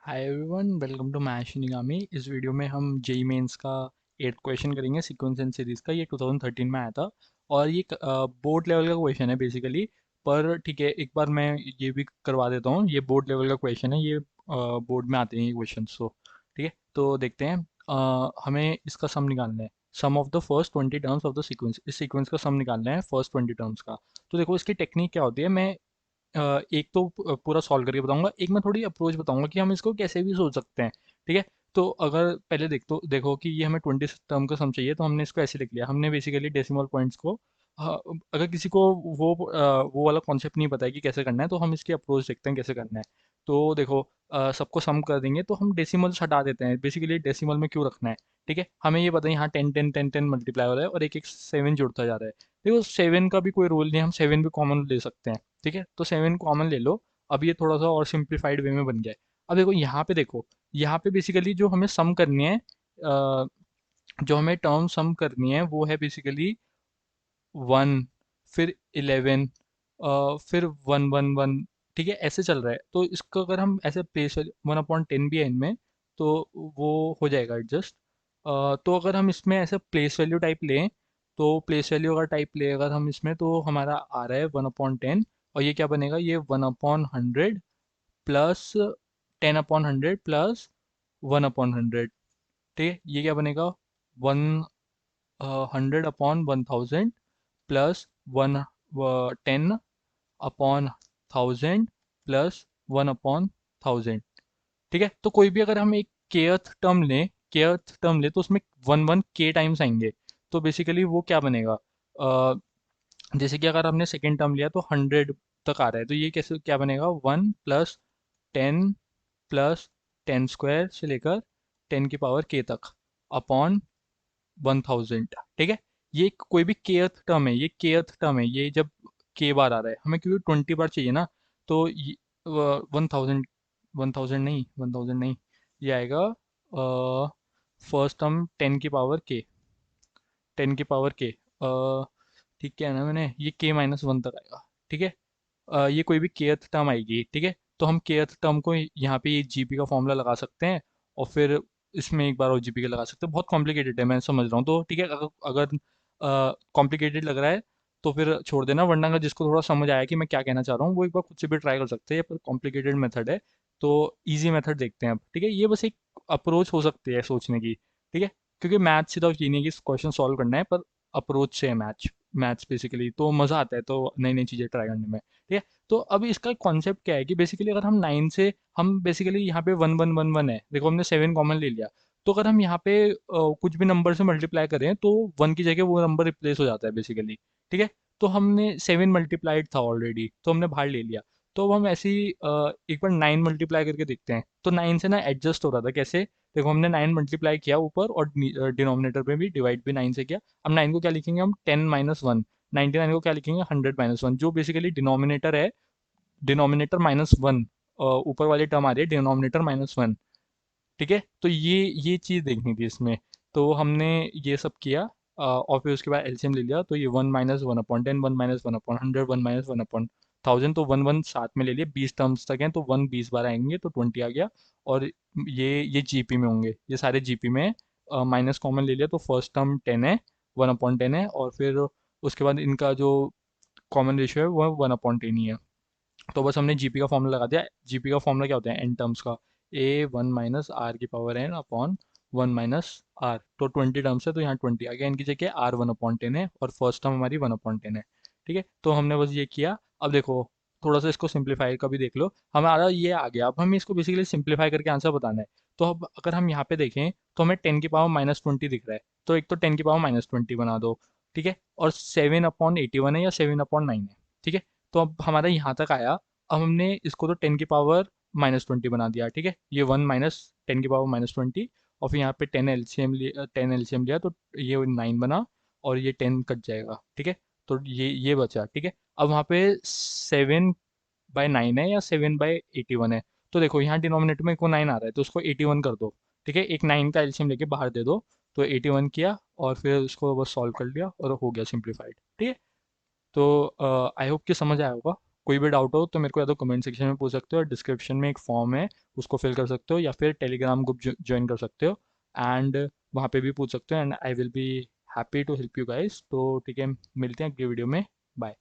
Hi everyone, welcome to मैश निगामी। इस वीडियो में हम जेई मेंस का 8th क्वेश्चन करेंगे सीक्वेंस एंड सीरीज का। ये 2013 में आया था और ये बोर्ड लेवल का क्वेश्चन है बेसिकली। पर ठीक है, एक बार मैं ये भी करवा देता हूँ। ये बोर्ड लेवल का क्वेश्चन है, ये बोर्ड में आते हैं ये क्वेश्चन। तो ठीक है, तो देखते हैं। हमें इसका सम निकालना है। Sum of the first 20 terms of the sequence. इस सीक्वेंस का सम निकालना है फर्स्ट 20 टर्म्स का। तो देखो इसकी टेक्निक क्या होती है। मैं एक तो पूरा सॉल्व करके बताऊंगा, एक मैं थोड़ी अप्रोच बताऊंगा कि हम इसको कैसे भी सोच सकते हैं। ठीक है, तो अगर पहले देखो कि ये हमें 20 टर्म का सम चाहिए, तो हमने इसको ऐसे लिख लिया। हमने बेसिकली डेसिमल पॉइंट्स को हाँ, अगर किसी को वो वाला कॉन्सेप्ट नहीं पता है कि कैसे करना है, तो हम इसकी अप्रोच देखते हैं कैसे करना है। तो देखो, सबको सम कर देंगे तो हम डेसिमल हटा देते हैं। बेसिकली डेसिमल में क्यों रखना है। ठीक है, हमें ये पता है यहाँ 10 10 10 10 मल्टीप्लाई हो रहा है और एक एक 7 जुड़ता जा रहा है। देखो 7 का भी कोई रोल नहीं है, हम 7 भी कॉमन ले सकते हैं। ठीक है, तो 7 कॉमन ले लो। अब ये थोड़ा सा और सिंप्लीफाइड वे में बन गया है। अब देखो यहाँ पे, देखो यहाँ पे बेसिकली जो हमें सम करनी है, जो हमें टर्म सम करनी है वो है बेसिकली 1, फिर 11, फिर 1 1 1। ठीक है, ऐसे चल रहा है। तो इसको अगर हम ऐसे प्लेस 1/10 भी है इनमें, तो वो हो जाएगा एडजस्ट। तो अगर हम इसमें ऐसे प्लेस वैल्यू टाइप लें, तो प्लेस वैल्यू अगर टाइप ले अगर हम इसमें, तो हमारा आ रहा है 1/10। और ये क्या बनेगा, ये 1/100 प्लस 10/100 प्लस 1/100। ठीक है, ये क्या बनेगा, 100/1000 प्लस 10/1000 प्लस 1/1000। ठीक है, तो कोई भी अगर हम एक केथ टर्म ले तो उसमें 1 1 के टाइम्स आएंगे। तो बेसिकली वो क्या बनेगा, जैसे कि अगर हमने सेकेंड टर्म लिया तो 100 तक आ रहा है, तो ये कैसे क्या बनेगा, 1 + 10 + 10 स्क्वायर से लेकर 10 की पावर k तक अपॉन 1000। ठीक है, ये कोई भी केथ टर्म है, ये केथ टर्म है। ये जब के बार आ रहा है, हमें क्योंकि 20 बार चाहिए ना, तो 1000, 1000 नहीं, ये आएगा फर्स्ट टर्म 10 की पावर के। ठीक है ना, मैंने ये k-1 तक आएगा। ठीक है, ये कोई भी केथ टर्म आएगी। ठीक है, तो हम केथ टर्म को यहाँ पे ये जीपी का फॉर्मूला लगा सकते हैं, और फिर इसमें एक बार और जीपी का लगा सकते हैं। बहुत कॉम्प्लिकेटेड है, मैं समझ रहा हूँ। तो ठीक है, अगर अगर कॉम्प्लिकेटेड लग रहा है तो फिर छोड़ देना, वरना अगर जिसको थोड़ा समझ आया कि मैं क्या कहना चाह रहा हूँ, वो एक बार खुद से भी ट्राई कर सकते हैं। पर कॉम्प्लिकेटेड मेथड है, तो ईजी मेथड देखते हैं अब। ठीक है, ये बस एक अप्रोच हो सकती है सोचने की। ठीक है, क्योंकि मैथ सिर्फ ये नहीं है कि क्वेश्चन सॉल्व करना है, पर अप्रोच से है मैथ्स बेसिकली। तो मज़ा आता है तो नई नई चीज़ें ट्राई करने में। ठीक है, तो अब इसका कॉन्सेप्ट क्या है कि बेसिकली अगर हम 9 से, हम बेसिकली यहाँ पे 1 1 1 1 है, देखो हमने 7 कॉमन ले लिया। तो अगर हम यहाँ पे कुछ भी नंबर से मल्टीप्लाई करें तो 1 की जगह वो नंबर रिप्लेस हो जाता है बेसिकली। ठीक है, तो हमने 7 मल्टीप्लाइड था ऑलरेडी, तो हमने बाहर ले लिया। तो अब हम ऐसे ही एक बार 9 मल्टीप्लाई करके देखते हैं। तो 9 से ना एडजस्ट हो रहा था कैसे, देखो हमने 9 मल्टीप्लाई किया ऊपर, और डिनोमिनेटर में भी डिवाइड भी 9 से किया। अब 9 को क्या लिखेंगे हम, 10 - 1। 99 को क्या लिखेंगे, 100 - 1। जो बेसिकली डिनोमिनेटर है, डिनोमिनेटर -1, ऊपर वाली टर्म आ रही है डिनोमिनेटर -1। ठीक है, तो ये चीज़ देखनी थी इसमें। तो हमने ये सब किया, और फिर उसके बाद एलसीएम ले लिया। तो ये 1 - 1/10, 1 - 1/100, 1 - 1/1000। तो 1 1 साथ में ले लिए, 20 टर्म्स तक हैं, तो 1 20 बार आएंगे तो 20 आ गया। और ये जीपी में होंगे, ये सारे जीपी में। माइनस कॉमन ले लिया, तो फर्स्ट टर्म 10 है, 1/10 है। और फिर उसके बाद इनका जो कॉमन रेशियो है वो 1/10 ही है। तो बस हमने जीपी का फॉर्मूला लगा दिया। जीपी का फॉर्मूला क्या होता है एन टर्म्स का, a1 - r⁻n/1 - r। तो 20 टर्म्स है, तो यहाँ 20 आ गया, इनकी जगह r 1/10 है और फर्स्ट टर्म हमारी 1/10 है। ठीक है, तो हमने बस ये किया। अब देखो, थोड़ा सा इसको सिंप्लीफाई का भी देख लो, हमारा ये आ गया। अब हमें इसको बेसिकली सिंप्लीफाई करके आंसर बताना है। तो अब अगर हम यहाँ पे देखें, तो हमें 10 की पावर -20 दिख रहा है, तो एक तो 10 की पावर -20 बना दो। ठीक है, और 7/81 है या 7/9 है। ठीक है, तो अब हमारा यहाँ तक आया। अब हमने इसको तो 10 की पावर -20 बना दिया। ठीक है, ये 1 माइनस 10 की पावर -20, और फिर यहाँ पे 10 एलसीएम लिया तो ये 9 बना, और ये 10 कट जाएगा। ठीक है, तो ये बचा। ठीक है, अब वहाँ पे 7/9 है या 7/81 है। तो देखो यहाँ डिनोमिनेटर में को 9 आ रहा है, तो उसको 81 कर दो। ठीक है, एक 9 का एलसीएम लेके बाहर दे दो, तो 81 किया, और फिर उसको बस सॉल्व कर लिया और हो गया सिंप्लीफाइड। ठीक है, तो आई होप कि समझ आया होगा। कोई भी डाउट हो तो मेरे को या तो कमेंट सेक्शन में पूछ सकते हो, डिस्क्रिप्शन में एक फॉर्म है उसको फिल कर सकते हो, या फिर टेलीग्राम ग्रुप ज्वाइन कर सकते हो। एंड वहाँ पे भी पूछ सकते हो, and I will be happy to help you guys. तो ठीक है, मिलते हैं अगली वीडियो में। बाय।